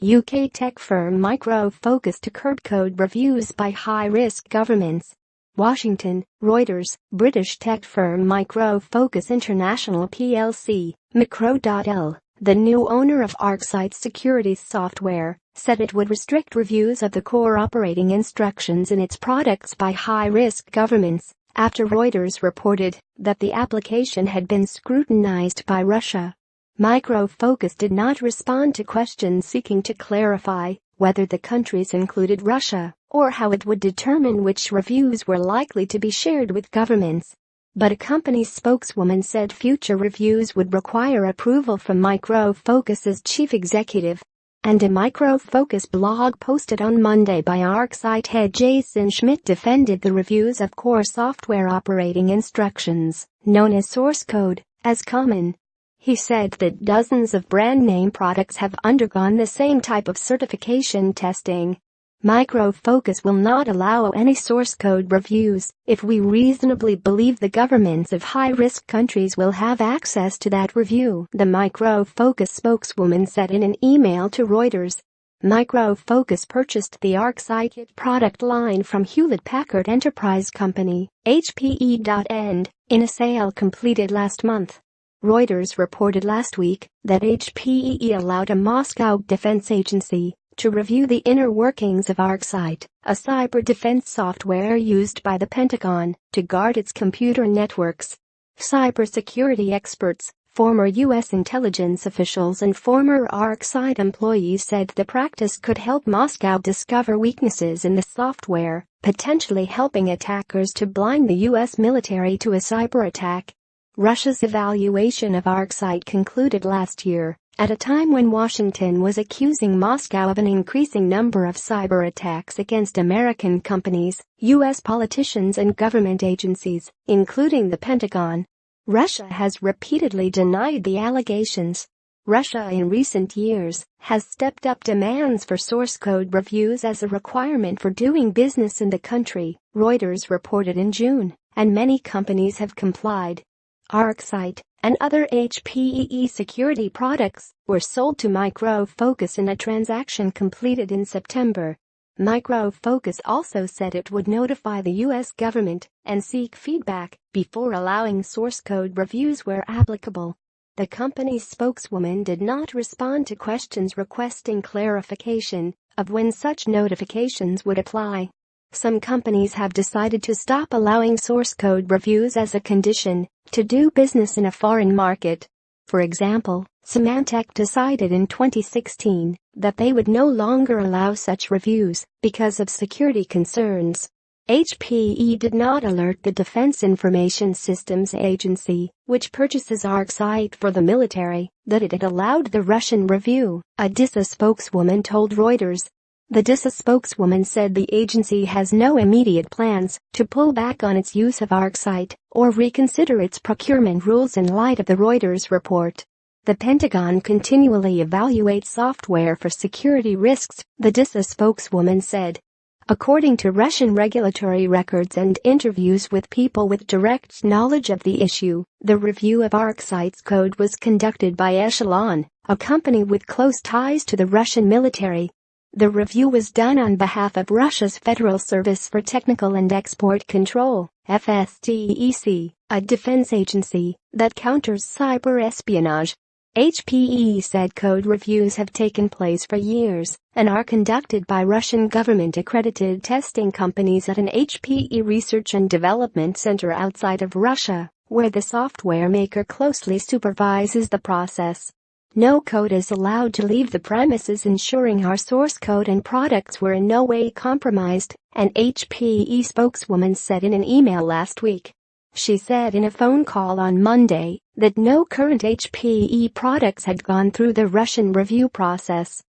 UK tech firm Micro Focus to curb code reviews by high-risk governments. Washington, Reuters. British tech firm Micro Focus International Plc, MCRO.L, the new owner of ArcSight security software, said it would restrict reviews of the core operating instructions in its products by high-risk governments, after Reuters reported that the application had been scrutinized by Russia. Micro Focus did not respond to questions seeking to clarify whether the countries included Russia or how it would determine which reviews were likely to be shared with governments. But a company's spokeswoman said future reviews would require approval from Micro Focus's chief executive. And a Micro Focus blog posted on Monday by ArcSight head Jason Schmitt defended the reviews of core software operating instructions, known as source code, as common. He said that dozens of brand name products have undergone the same type of certification testing. Micro Focus will not allow any source code reviews if we reasonably believe the governments of high-risk countries will have access to that review, the Micro Focus spokeswoman said in an email to Reuters. Micro Focus purchased the ArcSight product line from Hewlett-Packard Enterprise Company, HPE. In a sale completed last month. Reuters reported last week that HPE allowed a Moscow defense agency to review the inner workings of ArcSight, a cyber defense software used by the Pentagon to guard its computer networks. Cybersecurity experts, former U.S. intelligence officials and former ArcSight employees said the practice could help Moscow discover weaknesses in the software, potentially helping attackers to blind the U.S. military to a cyber attack. Russia's evaluation of ArcSight concluded last year, at a time when Washington was accusing Moscow of an increasing number of cyber attacks against American companies, U.S. politicians and government agencies, including the Pentagon. Russia has repeatedly denied the allegations. Russia in recent years has stepped up demands for source code reviews as a requirement for doing business in the country, Reuters reported in June, and many companies have complied. ArcSight and other HPE security products were sold to Micro Focus in a transaction completed in September. Micro Focus also said it would notify the U.S. government and seek feedback before allowing source code reviews where applicable. The company's spokeswoman did not respond to questions requesting clarification of when such notifications would apply. Some companies have decided to stop allowing source code reviews as a condition to do business in a foreign market. For example, Symantec decided in 2016 that they would no longer allow such reviews because of security concerns. HPE did not alert the Defense Information Systems Agency, which purchases ArcSight for the military, that it had allowed the Russian review, a DISA spokeswoman told Reuters. The DISA spokeswoman said the agency has no immediate plans to pull back on its use of ArcSight or reconsider its procurement rules in light of the Reuters report. The Pentagon continually evaluates software for security risks, the DISA spokeswoman said. According to Russian regulatory records and interviews with people with direct knowledge of the issue, the review of ArcSight's code was conducted by Echelon, a company with close ties to the Russian military. The review was done on behalf of Russia's Federal Service for Technical and Export Control, FSTEC, a defense agency that counters cyber espionage. HPE said code reviews have taken place for years and are conducted by Russian government-accredited testing companies at an HPE research and development center outside of Russia, where the software maker closely supervises the process. No code is allowed to leave the premises, ensuring our source code and products were in no way compromised, an HPE spokeswoman said in an email last week. She said in a phone call on Monday that no current HPE products had gone through the Russian review process.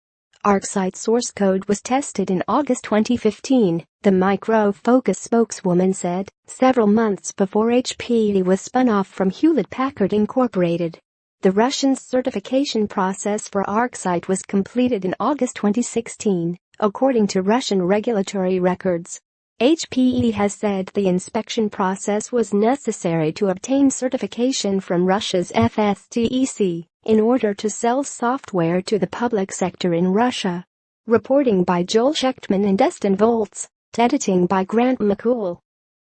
ArcSight source code was tested in August 2015, the Micro Focus spokeswoman said, several months before HPE was spun off from Hewlett-Packard Incorporated. The Russian certification process for ArcSight was completed in August 2016, according to Russian regulatory records. HPE has said the inspection process was necessary to obtain certification from Russia's FSTEC. in order to sell software to the public sector in Russia. Reporting by Joel Shechtman and Dustin Volz. Editing by Grant McCool.